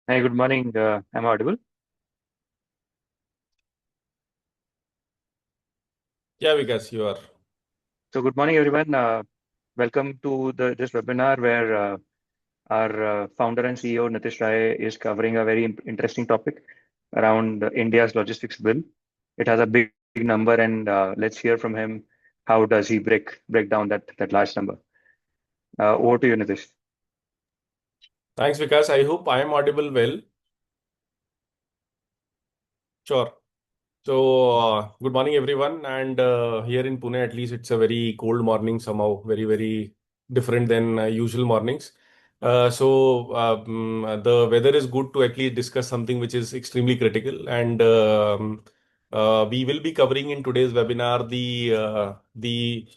Hi, good morning. Am I audible? Yeah, Vikas, you are. So, good morning, everyone. Welcome to this webinar where our founder and CEO Nitish Rai is covering a very interesting topic around India's logistics bill. It has a big number, and let's hear from him. How does he break down that large number? Over to you, Nitish. Thanks, Vikas. I hope I am audible well. Sure. So, good morning, everyone. And here in Pune, at least, it's a very cold morning, somehow very, very different than usual mornings. The weather is good to at least discuss something which is extremely critical. And we will be covering in today's webinar the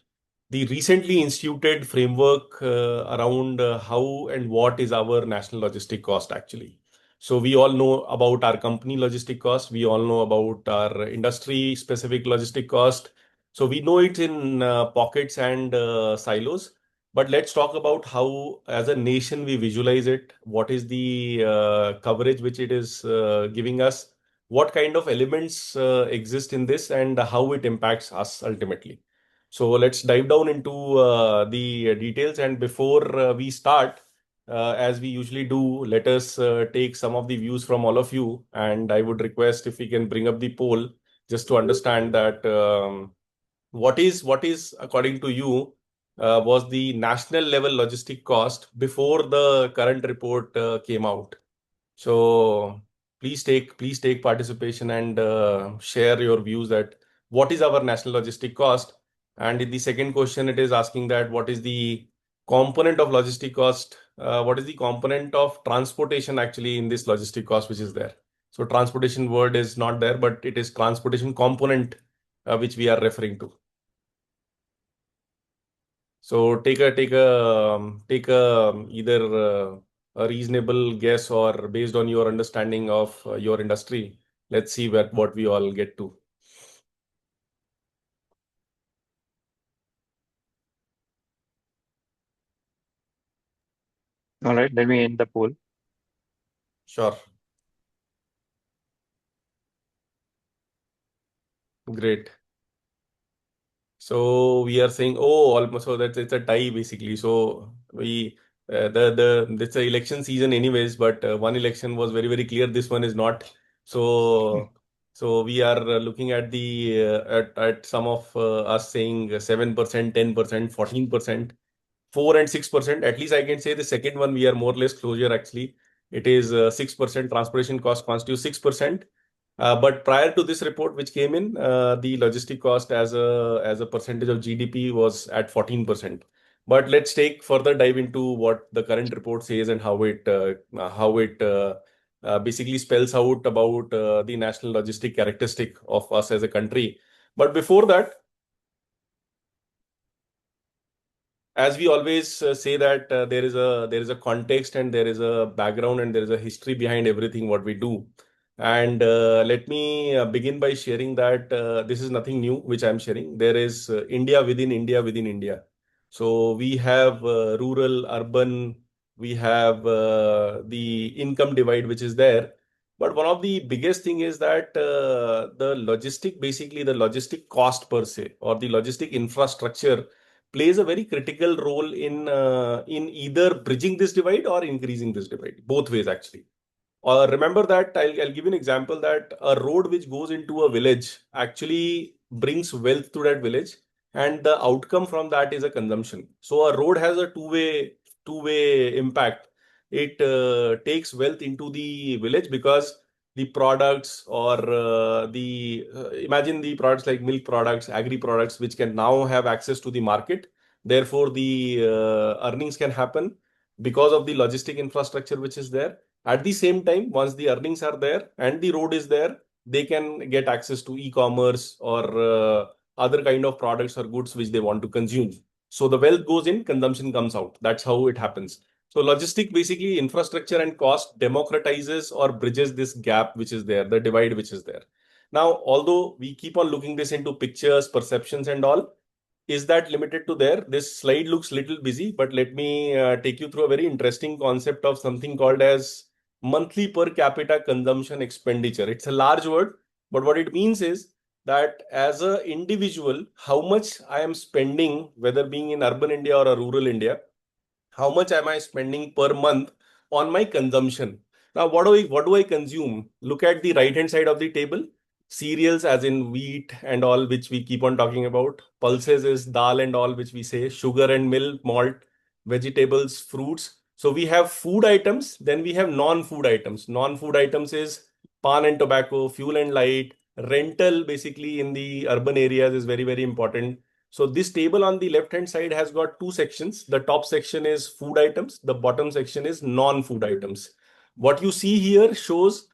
recently instituted framework around how and what is our national logistic cost actually. So we all know about our company logistic cost. We all know about our industry specific logistic cost. So we know it in pockets and silos. But let's talk about how, as a nation, we visualize it. What is the coverage which it is giving us? What kind of elements exist in this, and how it impacts us ultimately? So let's dive down into the details. And before we start, as we usually do, let us take some of the views from all of you. And I would request if we can bring up the poll just to understand that what is according to you was the national level logistic cost before the current report came out. So please take participation and share your views that what is our national logistic cost. And in the second question, it is asking that what is the component of logistic cost, what is the component of transportation actually in this logistic cost which is there. So transportation word is not there, but it is transportation component which we are referring to. So take a either a reasonable guess or based on your understanding of your industry. Let's see what we all get to. All right, let me end the poll. Sure. Great. So we are saying, oh, almost so that it's a tie basically. So we the it's a election season anyways, but one election was very, very clear. This one is not. So so we are looking at the at some of us saying 7%, 10%, 14%, 4 and 6%. At least I can say the second one we are more or less closure actually. It is 6%. Transportation cost constitutes 6%. But prior to this report, which came in, the logistic cost as a percentage of GDP was at 14%. But let's take further dive into what the current report says and how it basically spells out about the national logistic characteristic of us as a country. But before that, as we always say that there is a context and there is a background and there is a history behind everything what we do. And let me begin by sharing that this is nothing new which I'm sharing. There is India within India within India. So we have rural, urban, we have the income divide which is there. But one of the biggest thing is that basically the logistic cost per se, or the logistic infrastructure plays a very critical role in either bridging this divide or increasing this divide, both ways actually. Remember that I'll give you an example that a road which goes into a village actually brings wealth to that village, and the outcome from that is a consumption. So a road has a two-way impact. It takes wealth into the village because the products or imagine the products like milk products, agri products, which can now have access to the market. Therefore, the earnings can happen because of the logistic infrastructure which is there. At the same time, once the earnings are there and the road is there, they can get access to e-commerce or other kind of products or goods which they want to consume. So the wealth goes in, consumption comes out. That's how it happens. So logistic, basically infrastructure and cost democratizes or bridges this gap which is there, the divide which is there. Now, although we keep on looking this into pictures, perceptions and all, is that limited to there? This slide looks little busy, but let me take you through a very interesting concept of something called as monthly per capita consumption expenditure. It's a large word, but what it means is that as an individual, how much I am spending, whether being in urban India or a rural India, how much am I spending per month on my consumption? Now, what do I consume? Look at the right hand side of the table. Cereals, as in wheat and all, which we keep on talking about. Pulses is dal and all, which we say. Sugar and milk, malt, vegetables, fruits. So we have food items, then we have non-food items. Non-food items is pan and tobacco, fuel and light, rental, basically in the urban areas is very, very important. So this table on the left hand side has got two sections. The top section is food items. The bottom section is non-food items. What you see here shows,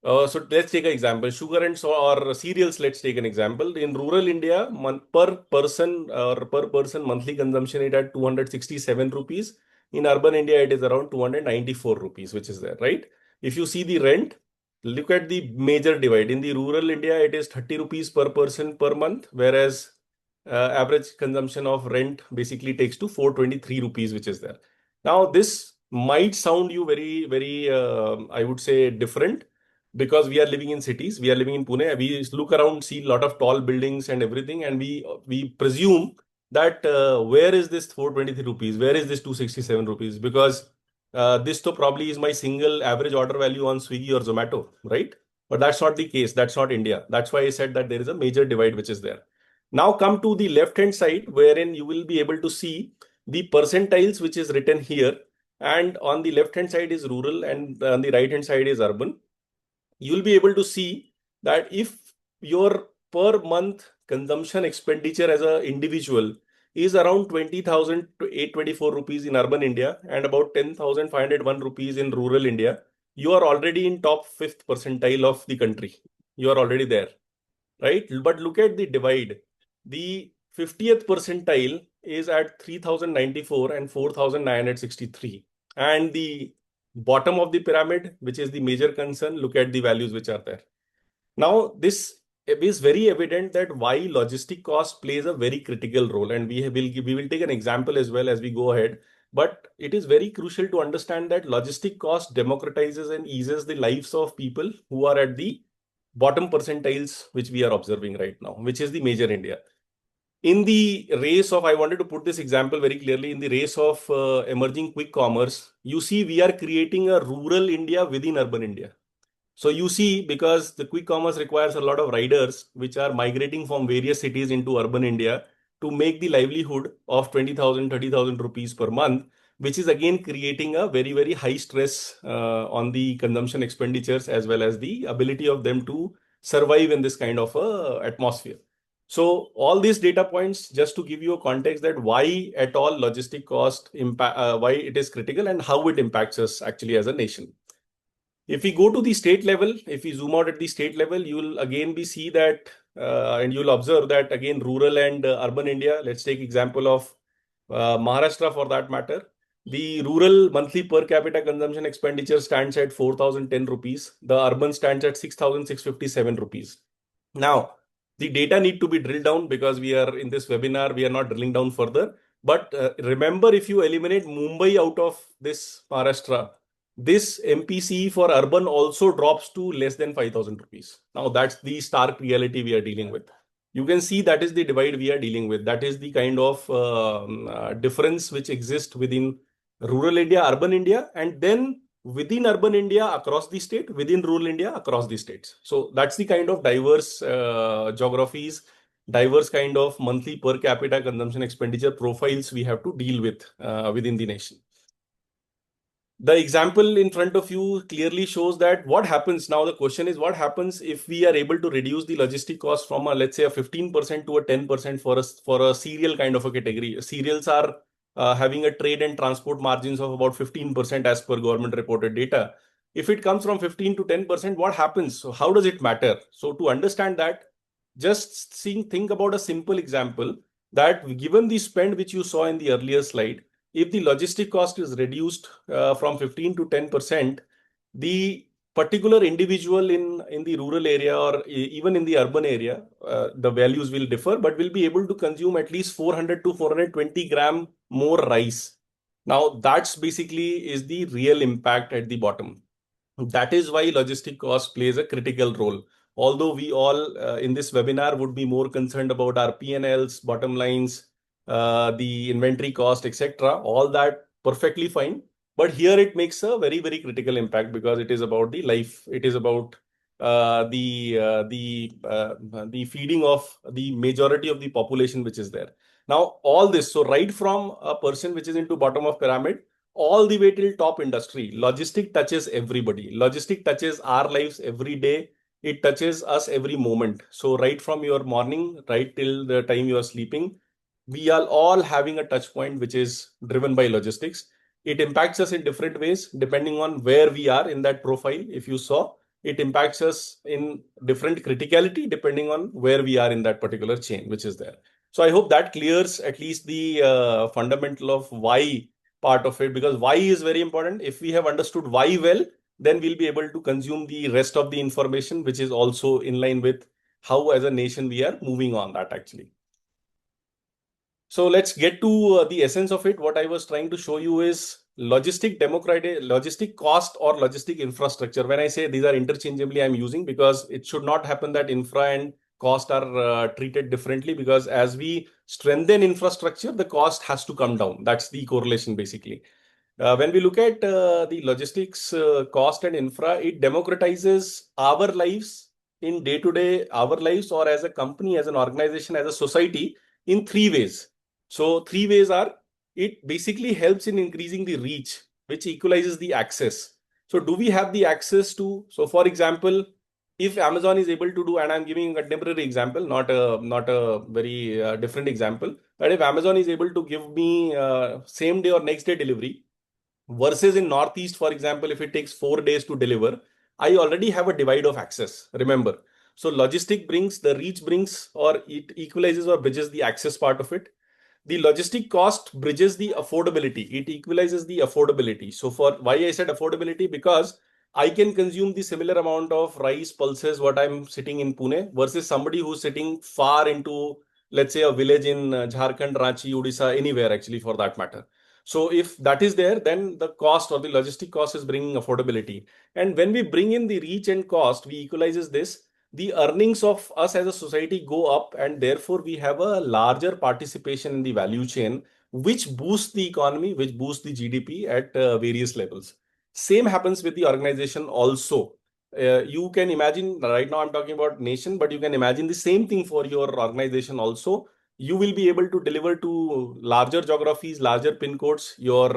so let's take an example, sugar and so or cereals. Let's take an example. In rural India, per person monthly consumption is at 267 rupees. In urban India, it is around 294 rupees, which is there, right? If you see the rent, look at the major divide. In the rural India, it is 30 rupees per person per month, whereas average consumption of rent basically takes to 423 rupees, which is there. Now, this might sound you very, very, I would say, different because we are living in cities. We are living in Pune. We look around, see a lot of tall buildings and everything, and we presume that where is this 423 rupees? Where is this 267 rupees? Because this to probably is my single average order value on Swiggy or Zomato, right? But that's not the case. That's not India. That's why I said that there is a major divide which is there. Now come to the left hand side, wherein you will be able to see the percentiles which is written here. And on the left hand side is rural and on the right hand side is urban. You will be able to see that if your per month consumption expenditure as an individual is around 20,000 to 824 rupees in urban India and about 10,501 rupees in rural India, you are already in top fifth percentile of the country. You are already there, right? But look at the divide. The 50th percentile is at 3,094 and 4,963. And the bottom of the pyramid, which is the major concern, look at the values which are there. Now, this is very evident that why logistic cost plays a very critical role. And we will take an example as well as we go ahead. But it is very crucial to understand that logistic cost democratizes and eases the lives of people who are at the bottom percentiles, which we are observing right now, which is the major India. In the race of, I wanted to put this example very clearly, in the race of emerging quick commerce, you see we are creating a rural India within urban India. So you see, because the quick commerce requires a lot of riders which are migrating from various cities into urban India to make the livelihood of 20,000, 30,000 rupees per month, which is again creating a very, very high stress on the consumption expenditures as well as the ability of them to survive in this kind of atmosphere. So all these data points, just to give you a context that why at all logistic cost impact, why it is critical and how it impacts us actually as a nation. If we go to the state level, if we zoom out at the state level, you will again be see that, and you'll observe that again, rural and urban India. Let's take example of Maharashtra for that matter. The rural monthly per capita consumption expenditure stands at 4,010 rupees. The urban stands at 6,657 rupees. Now, the data need to be drilled down because we are in this webinar, we are not drilling down further. But remember, if you eliminate Mumbai out of this Maharashtra, this MPC for urban also drops to less than 5,000 rupees. Now, that's the stark reality we are dealing with. You can see that is the divide we are dealing with. That is the kind of difference which exists within rural India, urban India, and then within urban India across the state, within rural India across the states. So that's the kind of diverse geographies, diverse kind of monthly per capita consumption expenditure profiles we have to deal with within the nation. The example in front of you clearly shows that what happens now. The question is, what happens if we are able to reduce the logistic cost from a, let's say, a 15% to a 10% for a cereal kind of a category. Cereals are having a trade and transport margins of about 15% as per government reported data. If it comes from 15 to 10%, what happens? So how does it matter? So to understand that, just think about a simple example that given the spend which you saw in the earlier slide, if the logistic cost is reduced from 15 to 10%, the particular individual in the rural area or even in the urban area, the values will differ, but will be able to consume at least 400 to 420 gram more rice. Now, that's basically is the real impact at the bottom. That is why logistic cost plays a critical role. Although we all in this webinar would be more concerned about our P&Ls, bottom lines, the inventory cost, etc. All that perfectly fine. But here it makes a very, very critical impact because it is about the life. It is about the feeding of the majority of the population which is there. Now, all this, so right from a person which is into bottom of pyramid all the way till top industry, logistic touches everybody. Logistic touches our lives every day. It touches us every moment. So right from your morning, right till the time you are sleeping, we are all having a touch point which is driven by logistics. It impacts us in different ways depending on where we are in that profile. If you saw, it impacts us in different criticality depending on where we are in that particular chain, which is there. So I hope that clears at least the fundamental of why part of it, because why is very important. If we have understood why well, then we'll be able to consume the rest of the information, which is also in line with how as a nation we are moving on that actually. So let's get to the essence of it. What I was trying to show you is logistic cost or logistic infrastructure. When I say these are interchangeably, I'm using because it should not happen that infra and cost are treated differently, because as we strengthen infrastructure, the cost has to come down. That's the correlation basically. When we look at the logistics cost and infra, it democratizes our lives in day-to-day, our lives, or as a company, as an organization, as a society in three ways. So three ways are, it basically helps in increasing the reach, which equalizes the access. So do we have the access to, so for example, if Amazon is able to do, and I'm giving a temporary example, not a very different example, but if Amazon is able to give me same day or next day delivery, versus in Northeast, for example, if it takes 4 days to deliver, I already have a divide of access, remember. So logistic brings, the reach brings, or it equalizes or bridges the access part of it. The logistic cost bridges the affordability. It equalizes the affordability. So for why I said affordability, because I can consume the similar amount of rice pulses what I'm sitting in Pune versus somebody who's sitting far into, let's say, a village in Jharkhand, Ranchi, Odisha, anywhere actually for that matter. So if that is there, then the cost or the logistic cost is bringing affordability. And when we bring in the reach and cost, we equalizes this, the earnings of us as a society go up, and therefore we have a larger participation in the value chain, which boosts the economy, which boosts the GDP at various levels. Same happens with the organization also. You can imagine, right now I'm talking about nation, but you can imagine the same thing for your organization also. You will be able to deliver to larger geographies, larger pin codes, your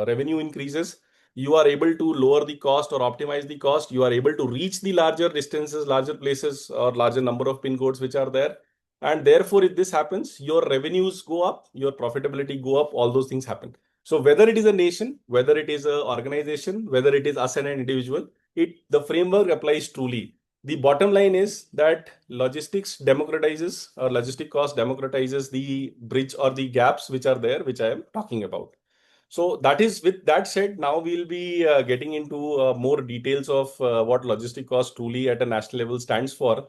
revenue increases, you are able to lower the cost or optimize the cost, you are able to reach the larger distances, larger places, or larger number of pin codes which are there. And therefore, if this happens, your revenues go up, your profitability go up, all those things happen. So whether it is a nation, whether it is an organization, whether it is us and an individual, the framework applies truly. The bottom line is that logistics democratizes, or logistic cost democratizes the bridge or the gaps which are there, which I am talking about. So that is, with that said, now we'll be getting into more details of what logistic cost truly at a national level stands for.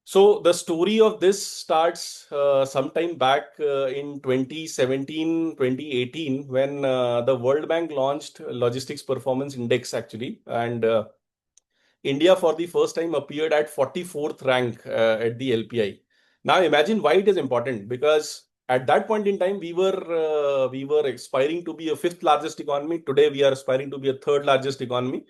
So the story of this starts sometime back in 2017, 2018, when the World Bank launched Logistics Performance Index actually. And India for the first time appeared at 44th rank at the LPI. Now imagine why it is important, because at that point in time we were aspiring to be a fifth largest economy. Today we are aspiring to be a third largest economy.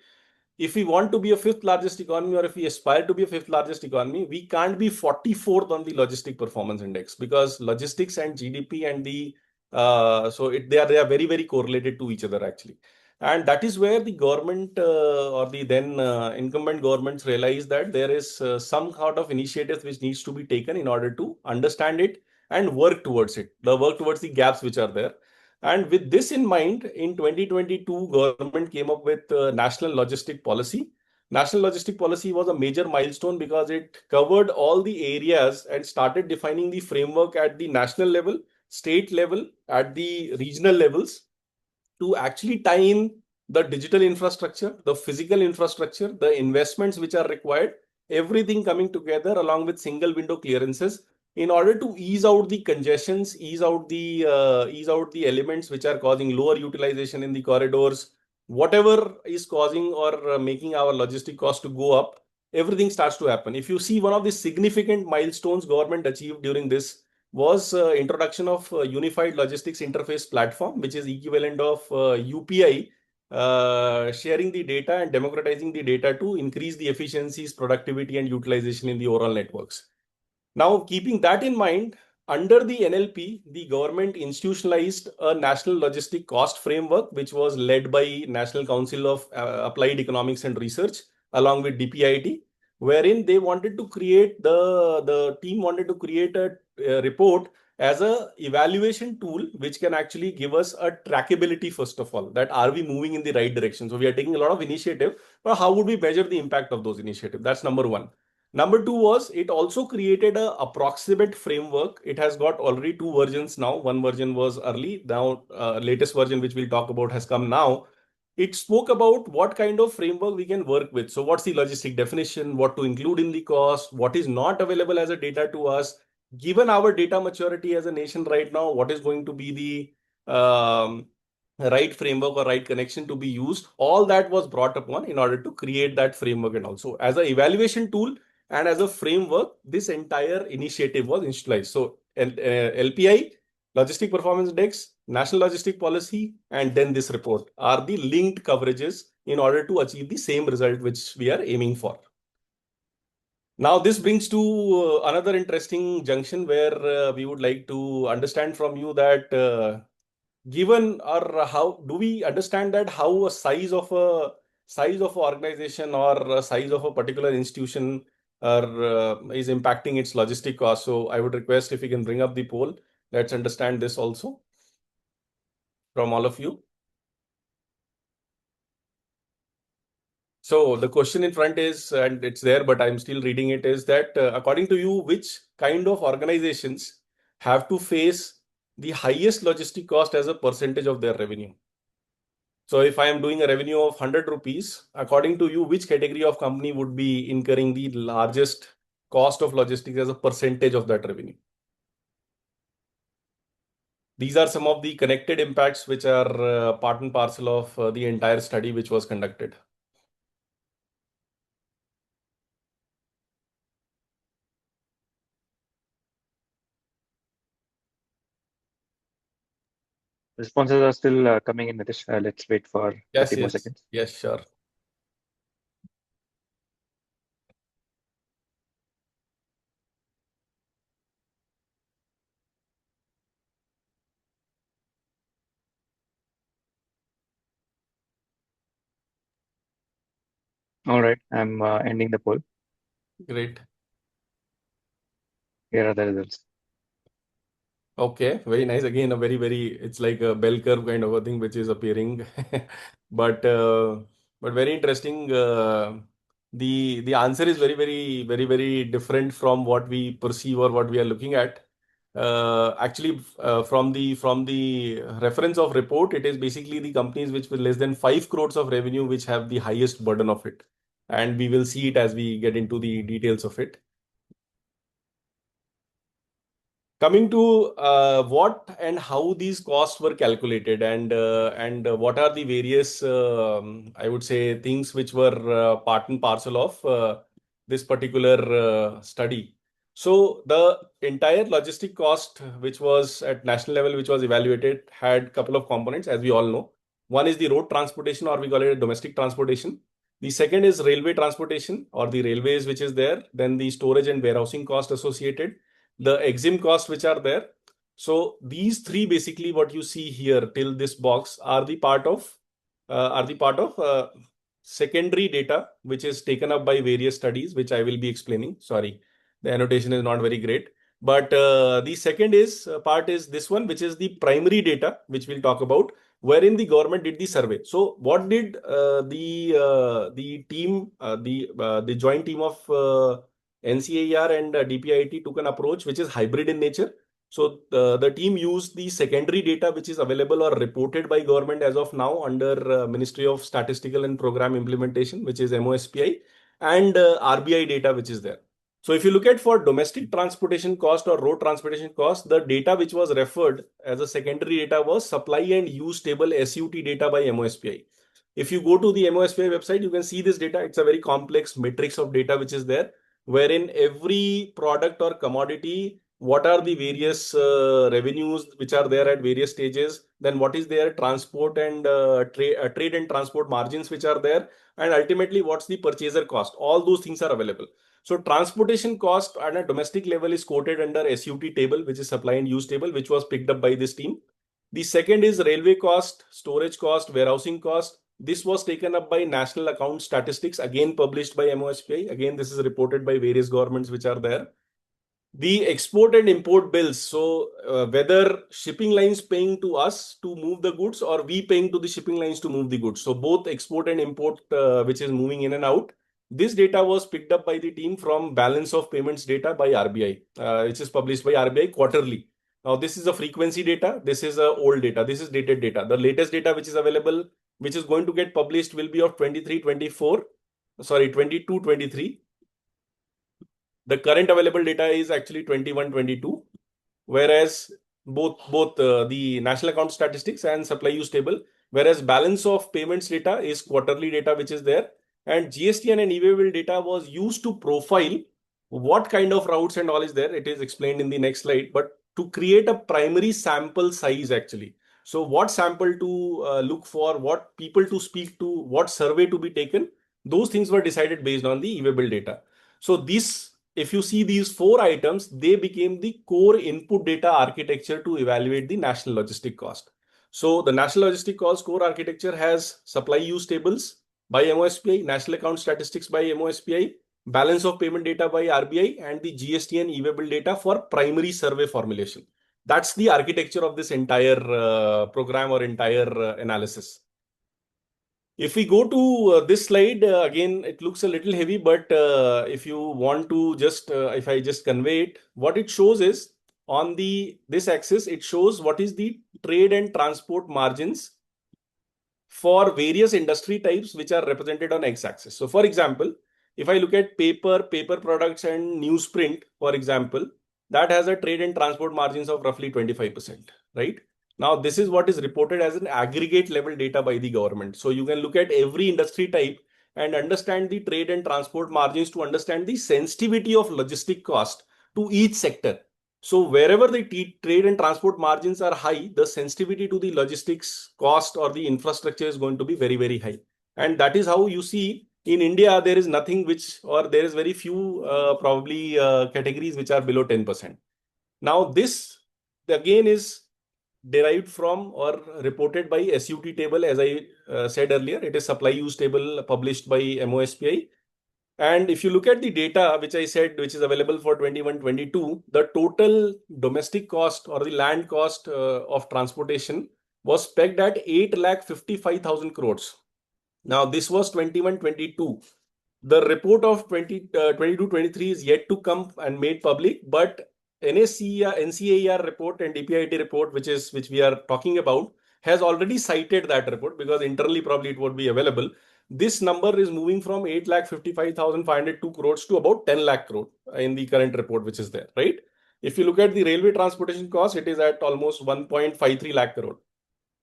If we want to be a fifth largest economy, or if we aspire to be a fifth largest economy, we can't be 44th on the logistic performance index, because logistics and GDP and the they are very, very correlated to each other actually. And that is where the government or the then incumbent governments realized that there is some sort of initiative which needs to be taken in order to understand it and work towards it, work towards the gaps which are there. And with this in mind, in 2022, government came up with National Logistic Policy. National Logistic Policy was a major milestone because it covered all the areas and started defining the framework at the national level, state level, at the regional levels, to actually tie in the digital infrastructure, the physical infrastructure, the investments which are required, everything coming together along with single window clearances in order to ease out the congestions, ease out the elements which are causing lower utilization in the corridors, whatever is causing or making our logistic cost to go up, everything starts to happen. If you see, one of the significant milestones government achieved during this was introduction of unified logistics interface platform, which is equivalent of UPI, sharing the data and democratizing the data to increase the efficiencies, productivity, and utilization in the overall networks. Now, keeping that in mind, under the NLP, the government institutionalized a national logistic cost framework, which was led by National Council of Applied Economics and Research, along with DPIT, wherein they wanted to create the team wanted to create a report as a evaluation tool, which can actually give us a trackability, first of all, that are we moving in the right direction. So we are taking a lot of initiative, but how would we measure the impact of those initiatives? That's number one. Number two was, it also created a approximate framework. It has got already two versions now. One version was early. Now, latest version, which we'll talk about, has come now. It spoke about what kind of framework we can work with. So what's the logistic definition, what to include in the cost, what is not available as a data to us, given our data maturity as a nation right now, what is going to be the right framework or right connection to be used. All that was brought upon in order to create that framework. And also as an evaluation tool, and as a framework, this entire initiative was institutionalized. So LPI, Logistic Performance Index, National Logistic Policy, and then this report are the linked coverages in order to achieve the same result which we are aiming for. Now, this brings to another interesting junction where we would like to understand from you that given, or how do we understand that how a size of an organization or a size of a particular institution is impacting its logistic cost. So I would request if you can bring up the poll. Let's understand this also from all of you. So the question in front is, and it's there, but I'm still reading it, is that according to you, which kind of organizations have to face the highest logistic cost as a percentage of their revenue? So if I am doing a revenue of 100 rupees, according to you, which category of company would be incurring the largest cost of logistics as a percentage of that revenue? These are some of the connected impacts which are part and parcel of the entire study which was conducted. Responses are still coming in, Nitish. Let's wait for 30 more seconds. Yes, sure. All right, I'm ending the poll. Great. Here are the results. Okay, very nice. Again, a very, it's like a bell curve kind of a thing which is appearing, but very interesting. The answer is very different from what we perceive or what we are looking at. Actually, from the reference of report, it is basically the companies which with less than 5 crores of revenue which have the highest burden of it, and we will see it as we get into the details of it. Coming to what and how these costs were calculated, and what are the various, I would say, things which were part and parcel of this particular study. So the entire logistic cost, which was at national level, which was evaluated, had a couple of components, as we all know. One is the road transportation, or we call it domestic transportation. The second is railway transportation, or the railways, which is there. Then the storage and warehousing cost associated, the exim costs which are there. So these three, basically what you see here till this box, are the part of secondary data which is taken up by various studies, which I will be explaining. Sorry, the annotation is not very great. But the second part is this one, which is the primary data, which we'll talk about, wherein the government did the survey. So what did the team, the joint team of NCAR and DPIT took an approach which is hybrid in nature. So the team used the secondary data which is available or reported by government as of now under Ministry of Statistical and Program Implementation, which is MOSPI, and RBI data which is there. So if you look at for domestic transportation cost or road transportation cost, the data which was referred as a secondary data was supply and use table SUT data by MOSPI. If you go to the MOSPI website, you can see this data. It's a very complex matrix of data which is there, wherein every product or commodity, what are the various revenues which are there at various stages, then what is their transport and trade and transport margins which are there, and ultimately what's the purchaser cost. All those things are available. So transportation cost at a domestic level is quoted under SUT table, which is supply and use table, which was picked up by this team. The second is railway cost, storage cost, warehousing cost. This was taken up by National Account Statistics, again published by MOSPI. Again, this is reported by various governments which are there. The export and import bills. So whether shipping lines paying to us to move the goods or we paying to the shipping lines to move the goods. So both export and import, which is moving in and out. This data was picked up by the team from balance of payments data by RBI, which is published by RBI quarterly. Now, this is a frequency data. This is a old data. This is dated data. The latest data which is available, which is going to get published, will be of 23-24. Sorry, 22-23. The current available data is actually 21-22, whereas both the National Account Statistics and Supply Use Table, whereas balance of payments data is quarterly data which is there, and GSTN and e-way bill data was used to profile what kind of routes and all is there. It is explained in the next slide, but to create a primary sample size actually. So what sample to look for, what people to speak to, what survey to be taken, those things were decided based on the e-way bill data. So this, if you see these four items, they became the core input data architecture to evaluate the national logistic cost. So the national logistic cost core architecture has supply use tables by MOSPI, national account statistics by MOSPI, balance of payment data by RBI, and the GST and e-way bill data for primary survey formulation. That's the architecture of this entire program or entire analysis. If we go to this slide, again, it looks a little heavy, but if you want to just, if I just convey it, what it shows is on this axis, it shows what is the trade and transport margins for various industry types which are represented on x-axis. So for example, if I look at paper products and newsprint, for example, that has a trade and transport margins of roughly 25%, right? Now, this is what is reported as an aggregate level data by the government. So you can look at every industry type and understand the trade and transport margins to understand the sensitivity of logistic cost to each sector. So wherever the trade and transport margins are high, the sensitivity to the logistics cost or the infrastructure is going to be very, very high. And that is how you see in India, there is nothing which, or there is very few probably categories which are below 10%. Now this again is derived from or reported by SUT table, as I said earlier. It is supply use table published by MOSPI. And if you look at the data, which I said, which is available for 21-22, the total domestic cost or the land cost of transportation was pegged at 8,55,000 crores. Now, this was 21-22. The report of 22-23 is yet to come and made public, but NCAER report and DPIT report, which we are talking about, has already cited that report because internally probably it would be available. This number is moving from 8,55,502 crores to about 10 lakh crore in the current report, which is there, right? If you look at the railway transportation cost, it is at almost 1.53 lakh crore,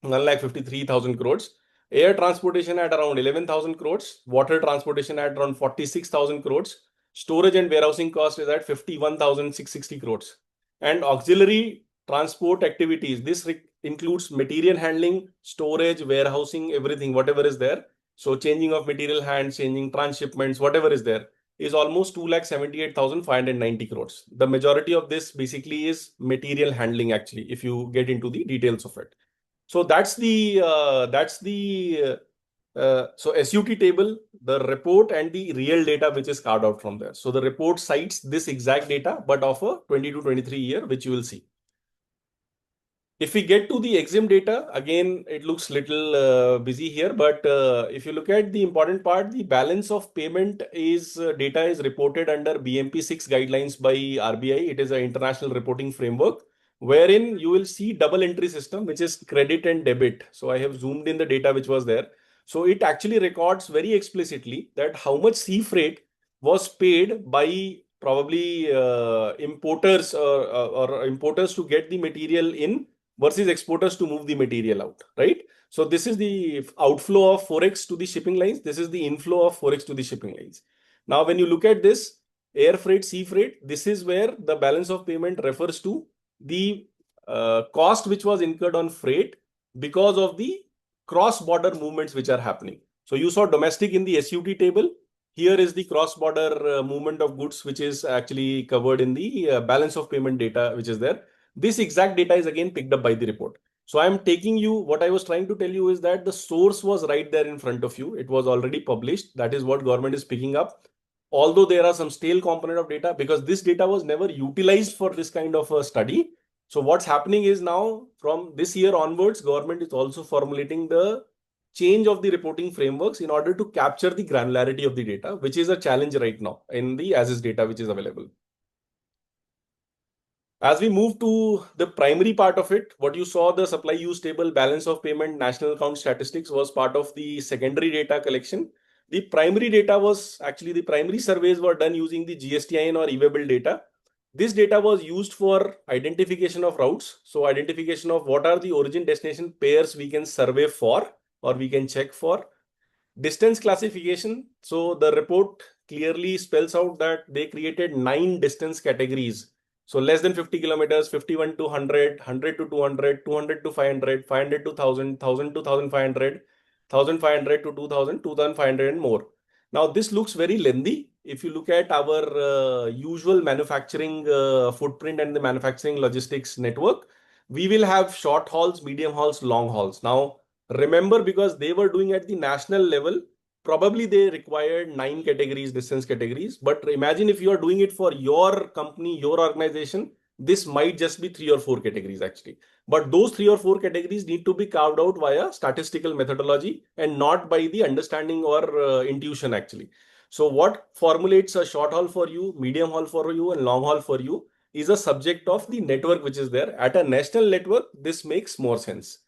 1,53,000 crores. Air transportation at around 11,000 crores, water transportation at around 46,000 crores, storage and warehousing cost is at 51,660 crores. And auxiliary transport activities, this includes material handling, storage, warehousing, everything, whatever is there. So changing of material hands, changing transshipments, whatever is there, is almost 2,78,590 crores. The majority of this basically is material handling actually, if you get into the details of it. So that's the so SUT table, the report and the real data which is carved out from there. So the report cites this exact data, but of a 22-23 year, which you will see. If we get to the EXIM data, again, it looks little busy here, but if you look at the important part, the balance of payment is data is reported under BMP 6 guidelines by RBI. It is an international reporting framework, wherein you will see double entry system, which is credit and debit. So I have zoomed in the data which was there. So it actually records very explicitly that how much sea freight was paid by probably importers or importers to get the material in versus exporters to move the material out, right? So this is the outflow of forex to the shipping lines. This is the inflow of forex to the shipping lines. Now, when you look at this air freight, sea freight, this is where the balance of payment refers to the cost which was incurred on freight because of the cross-border movements which are happening. So you saw domestic in the SUT table. Here is the cross-border movement of goods, which is actually covered in the balance of payment data, which is there. This exact data is again picked up by the report. So I'm taking you, what I was trying to tell you is that the source was right there in front of you. It was already published. That is what government is picking up. Although there are some stale component of data, because this data was never utilized for this kind of a study. So what's happening is now from this year onwards, government is also formulating the change of the reporting frameworks in order to capture the granularity of the data, which is a challenge right now in the as-is data which is available. As we move to the primary part of it, what you saw, the supply use table, balance of payment, national account statistics was part of the secondary data collection. The primary data was actually the primary surveys were done using the GSTIN or e-way data. This data was used for identification of routes. So identification of what are the origin destination pairs we can survey for or we can check for. Distance classification. So the report clearly spells out that they created 9 distance categories. So less than 50 kilometers, 51 to 100, 100 to 200, 200 to 500, 500 to 1000, 1000 to 1500, 1500 to 2000, 2500 and more. Now this looks very lengthy. If you look at our usual manufacturing footprint and the manufacturing logistics network, we will have short hauls, medium hauls, long hauls. Now remember, because they were doing at the national level, probably they required 9 categories, distance categories. But imagine if you are doing it for your company, your organization, this might just be 3 or 4 categories actually. But those 3 or 4 categories need to be carved out via statistical methodology and not by the understanding or intuition actually. So what formulates a short haul for you, medium haul for you, and long haul for you is a subject of the network which is there. At a national network, this makes more sense.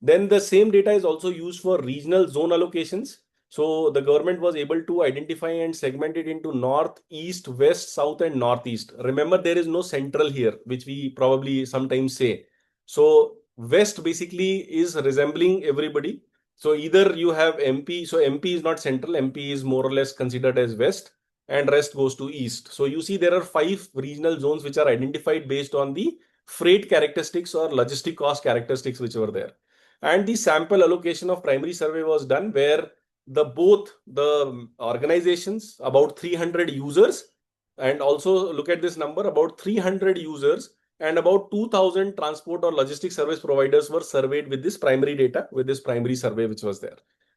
Then the same data is also used for regional zone allocations. So the government was able to identify and segment it into north, east, west, south, and northeast. Remember, there is no central here, which we probably sometimes say. So west basically is resembling everybody. So either you have MP, so MP is not central, MP is more or less considered as west, and rest goes to east. So you see there are 5 regional zones which are identified based on the freight characteristics or logistic cost characteristics which were there. And the sample allocation of primary survey was done where both the organizations, about 300 users, and also look at this number, about 300 users and about 2000 transport or logistics service providers were surveyed with this primary data, with this primary survey which was there,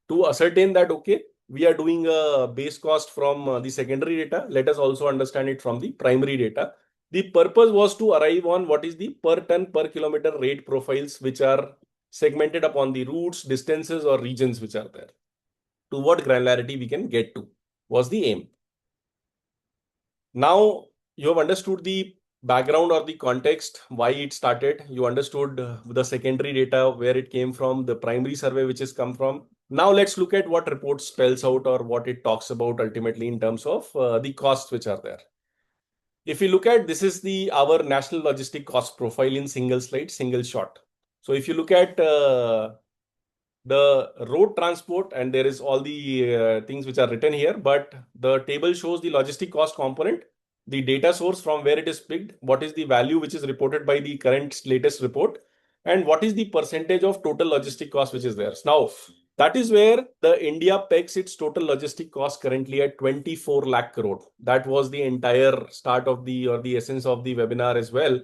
to ascertain that, okay, we are doing a base cost from the secondary data. Let us also understand it from the primary data. The purpose was to arrive on what is the per ton per kilometer rate profiles, which are segmented upon the routes, distances, or regions which are there. To what granularity we can get to was the aim. Now you have understood the background or the context, why it started. You understood the secondary data, where it came from, the primary survey which has come from. Now let's look at what report spells out or what it talks about ultimately in terms of the costs which are there. If you look at, this is our national logistic cost profile in single slide, single shot. So if you look at the road transport, and there is all the things which are written here, but the table shows the logistic cost component, the data source from where it is picked, what is the value which is reported by the current latest report, and what is the percentage of total logistic cost which is there. Now, that is where the India pegs its total logistic cost currently at 24 lakh crore. That was the entire start of the essence of the webinar as well,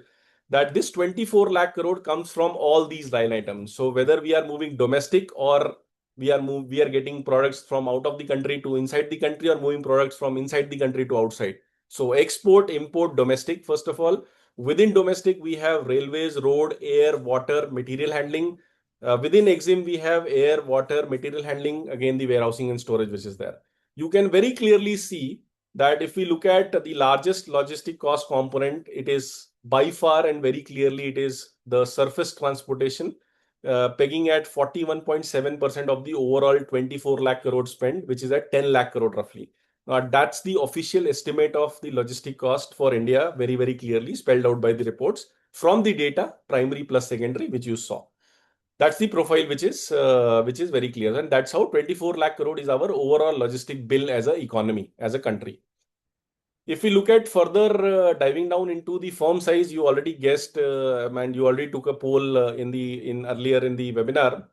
that this 24 lakh crore comes from all these line items. So whether we are moving domestic or we are getting products from out of the country to inside the country, or moving products from inside the country to outside. So export, import, domestic, first of all. Within domestic, we have railways, road, air, water, material handling. Within EXIM, we have air, water, material handling, again the warehousing and storage which is there. You can very clearly see that if we look at the largest logistic cost component, it is by far and very clearly it is the surface transportation, pegging at 41.7% of the overall 24 lakh crore spend, which is at 10 lakh crore roughly. That's the official estimate of the logistic cost for India, very, very clearly spelled out by the reports. from the data, primary plus secondary, which you saw. That's the profile which is very clear, and that's how 24 lakh crore is our overall logistic bill as a economy, as a country. If we look at further diving down into the firm size, you already guessed, and you already took a poll earlier in the webinar.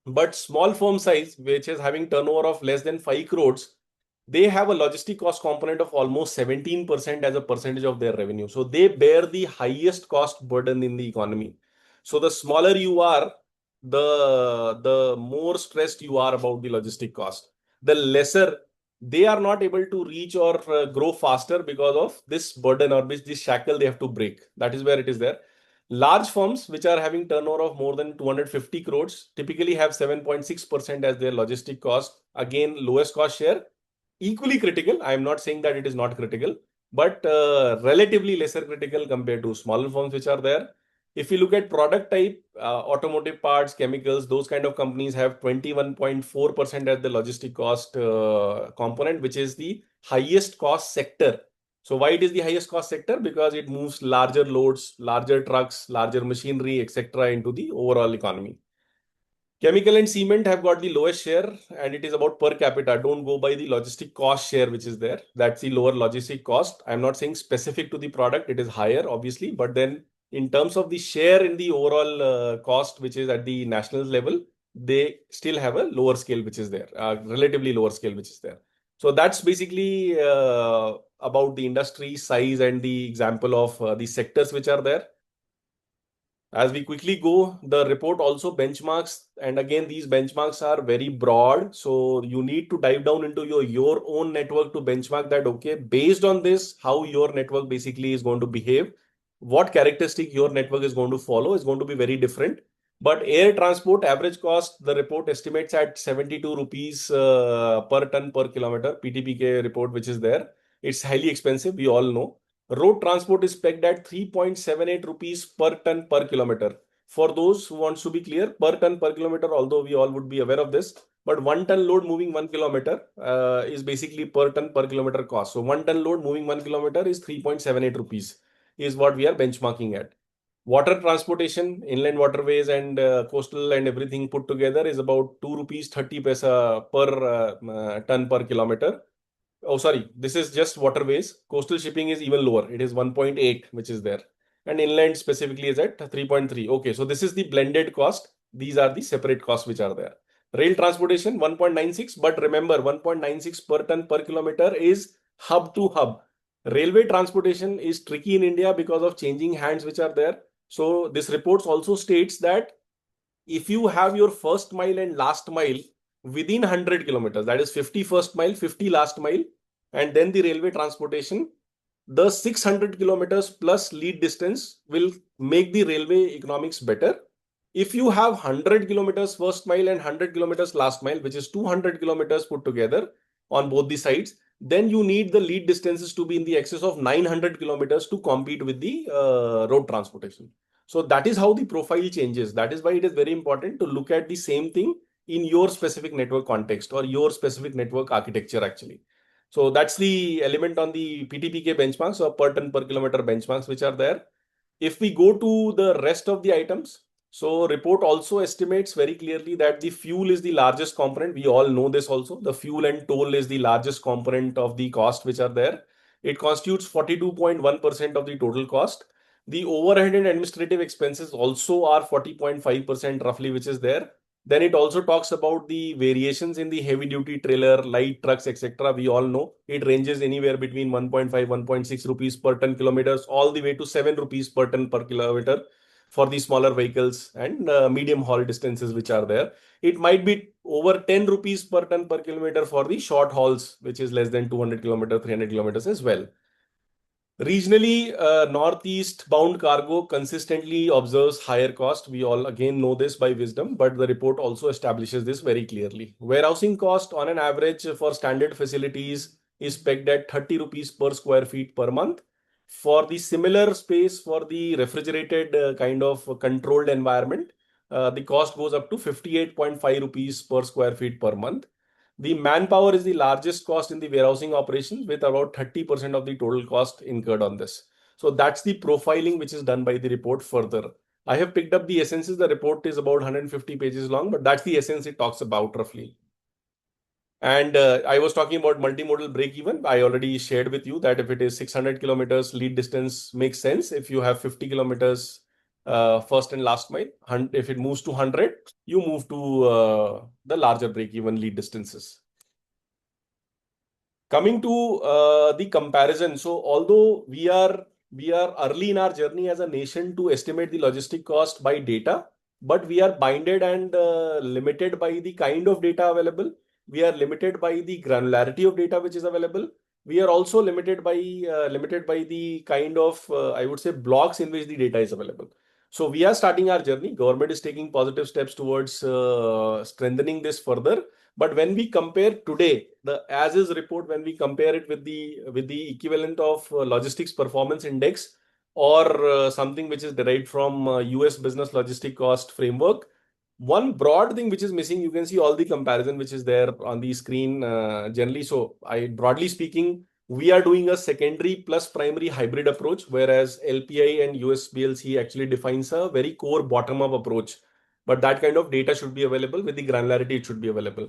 But small firm size, which is having turnover of less than 5 crores, they have a logistic cost component of almost 17% as a percentage of their revenue. So they bear the highest cost burden in the economy. So the smaller you are, the more stressed you are about the logistic cost. The lesser they are not able to reach or grow faster because of this burden or this shackle they have to break. That is where it is there. Large firms which are having turnover of more than 250 crores typically have 7.6% as their logistic cost. Again, lowest cost share, equally critical. I am not saying that it is not critical, but relatively lesser critical compared to smaller firms which are there. If you look at product type, automotive parts, chemicals, those kind of companies have 21.4% as the logistic cost component, which is the highest cost sector. So why it is the highest cost sector? Because it moves larger loads, larger trucks, larger machinery, etc. into the overall economy. Chemical and cement have got the lowest share, and it is about per capita. Don't go by the logistic cost share, which is there. That's the lower logistic cost. I'm not saying specific to the product, it is higher, obviously, but then in terms of the share in the overall cost, which is at the national level, they still have a lower scale, which is there, relatively lower scale, which is there. So that's basically about the industry size and the example of the sectors which are there. As we quickly go, the report also benchmarks, and again, these benchmarks are very broad. So you need to dive down into your own network to benchmark that, okay, based on this, how your network basically is going to behave, what characteristic your network is going to follow is going to be very different. But air transport average cost, the report estimates at 72 rupees per ton per kilometer, PTPK report, which is there. It's highly expensive, we all know. Road transport is pegged at 3.78 rupees per ton per kilometer. For those who wants to be clear, per ton per kilometer, although we all would be aware of this, but 1 ton load moving 1 kilometer is basically per ton per kilometer cost. So 1 ton load moving 1 kilometer is 3.78 rupees is what we are benchmarking at. Water transportation, inland waterways and coastal and everything put together is about 2 rupees 30 paisa per ton per kilometer. Oh, sorry. This is just waterways. Coastal shipping is even lower. It is 1.8, which is there. And inland specifically is at 3.3. Okay, so this is the blended cost. These are the separate costs which are there. Rail transportation 1.96, but remember 1.96 per ton per kilometer is hub to hub. Railway transportation is tricky in India because of changing hands which are there. So this report also states that if you have your first mile and last mile within 100 kilometers, that is 50 first mile, 50 last mile, and then the railway transportation, the 600 kilometers plus lead distance will make the railway economics better. If you have 100 kilometers first mile and 100 kilometers last mile, which is 200 kilometers put together on both the sides, then you need the lead distances to be in the excess of 900 kilometers to compete with the road transportation. So that is how the profile changes. That is why it is very important to look at the same thing in your specific network context or your specific network architecture actually. So that's the element on the PTPK benchmarks or per ton per kilometer benchmarks which are there. If we go to the rest of the items, so report also estimates very clearly that the fuel is the largest component. We all know this also. The fuel and toll is the largest component of the cost which are there. It constitutes 42.1% of the total cost. The overhead and administrative expenses also are 40.5% roughly, which is there. Then it also talks about the variations in the heavy duty trailer, light trucks, etc. We all know it ranges anywhere between 1.5, 1.6 rupees per ton kilometers, all the way to 7 rupees per ton per kilometer for the smaller vehicles and medium haul distances which are there. It might be over 10 rupees per ton per kilometer for the short hauls, which is less than 200 kilometers, 300 kilometers as well. Regionally, northeast bound cargo consistently observes higher cost. We all again know this by wisdom, but the report also establishes this very clearly. Warehousing cost on an average for standard facilities is pegged at 30 rupees per square feet per month. For the similar space for the refrigerated kind of controlled environment, the cost goes up to 58.5 rupees per square feet per month. The manpower is the largest cost in the warehousing operations with about 30% of the total cost incurred on this. So that's the profiling which is done by the report further. I have picked up the essences. The report is about 150 pages long, but that's the essence it talks about roughly. And I was talking about multimodal break even. I already shared with you that if it is 600 kilometers, lead distance makes sense. If you have 50 kilometers first and last mile, if it moves to 100, you move to the larger break even lead distances. Coming to the comparison, so although we are early in our journey as a nation to estimate the logistic cost by data, but we are binded and limited by the kind of data available. We are limited by the granularity of data which is available. We are also limited by the kind of I would say blocks in which the data is available. So we are starting our journey. Government is taking positive steps towards strengthening this further. But when we compare today, the as is report, when we compare it with the equivalent of logistics performance index or something which is derived from US business logistic cost framework, one broad thing which is missing, you can see all the comparison which is there on the screen generally. So I broadly speaking, we are doing a secondary plus primary hybrid approach, whereas LPI and USBLC actually defines a very core bottom-up approach. But that kind of data should be available with the granularity, it should be available.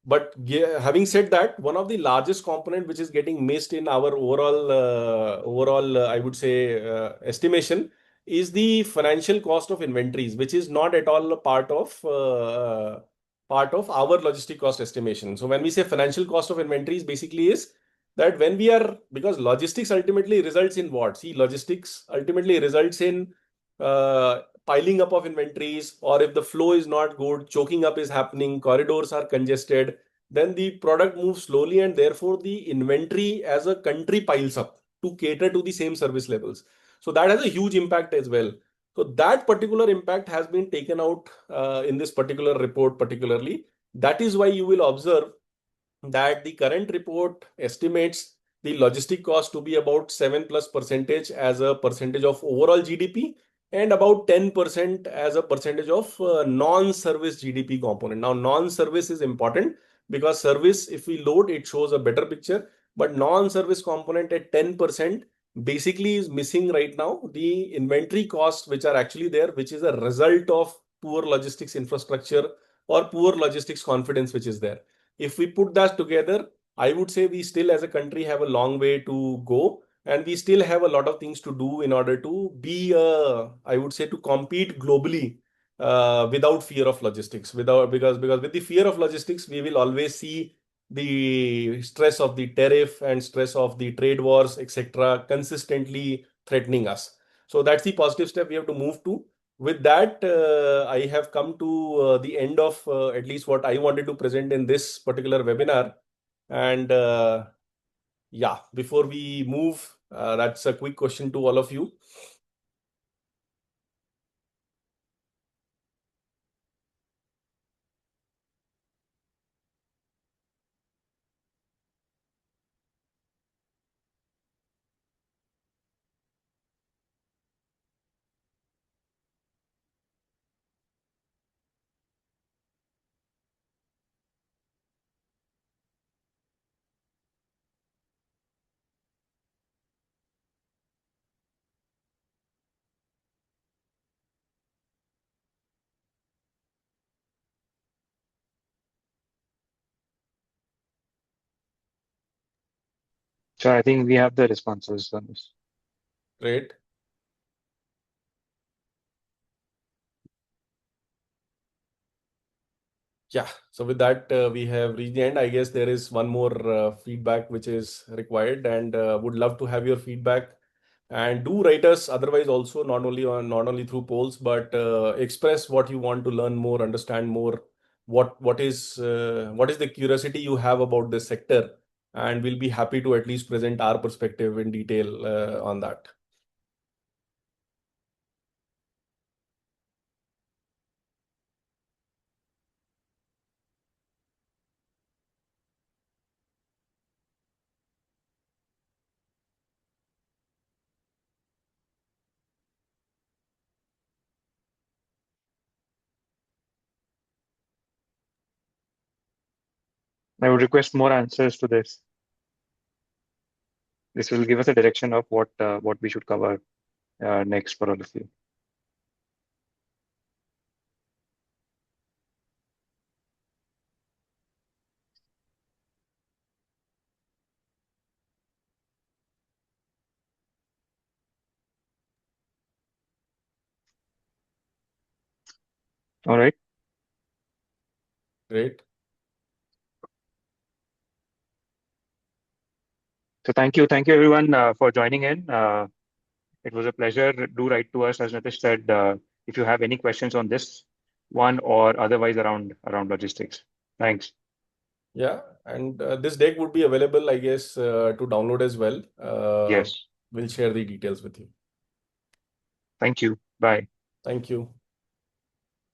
But having said that, one of the largest component which is getting missed in our overall, I would say, estimation is the financial cost of inventories, which is not at all a part of our logistic cost estimation. So when we say financial cost of inventories, basically is that when we are because logistics ultimately results in what? See, logistics ultimately results in piling up of inventories, or if the flow is not good, choking up is happening, corridors are congested, then the product moves slowly and therefore the inventory as a country piles up to cater to the same service levels. So that has a huge impact as well. So that particular impact has been taken out in this particular report particularly. That is why you will observe that the current report estimates the logistic cost to be about 7 plus percentage as a percentage of overall GDP and about 10% as a percentage of non-service GDP component. Now, non-service is important because service, if we load, it shows a better picture, but non-service component at 10% basically is missing right now the inventory costs which are actually there, which is a result of poor logistics infrastructure or poor logistics confidence which is there. If we put that together, I would say we still as a country have a long way to go, and we still have a lot of things to do in order to be, I would say, to compete globally without fear of logistics. Because with the fear of logistics, we will always see the stress of the tariff and stress of the trade wars, etc., consistently threatening us. So that's the positive step we have to move to. With that, I have come to the end of at least what I wanted to present in this particular webinar. And yeah, before we move, that's a quick question to all of you. So I think we have the responses on this. Great. Yeah, so with that, we have reached the end. I guess there is one more feedback which is required, and would love to have your feedback. And do write us otherwise also, not only through polls, but express what you want to learn more, understand more. What is the curiosity you have about this sector, and we'll be happy to at least present our perspective in detail on that. I would request more answers to this. this will give us a direction of what we should cover next for all of you. All right. Great. So thank you everyone for joining in. It was a pleasure. Do write to us, as Nitish said, if you have any questions on this one or otherwise around logistics. Thanks. Yeah, and this deck would be available, I guess, to download as well. Yes. We'll share the details with you. Thank you. Bye. Thank you.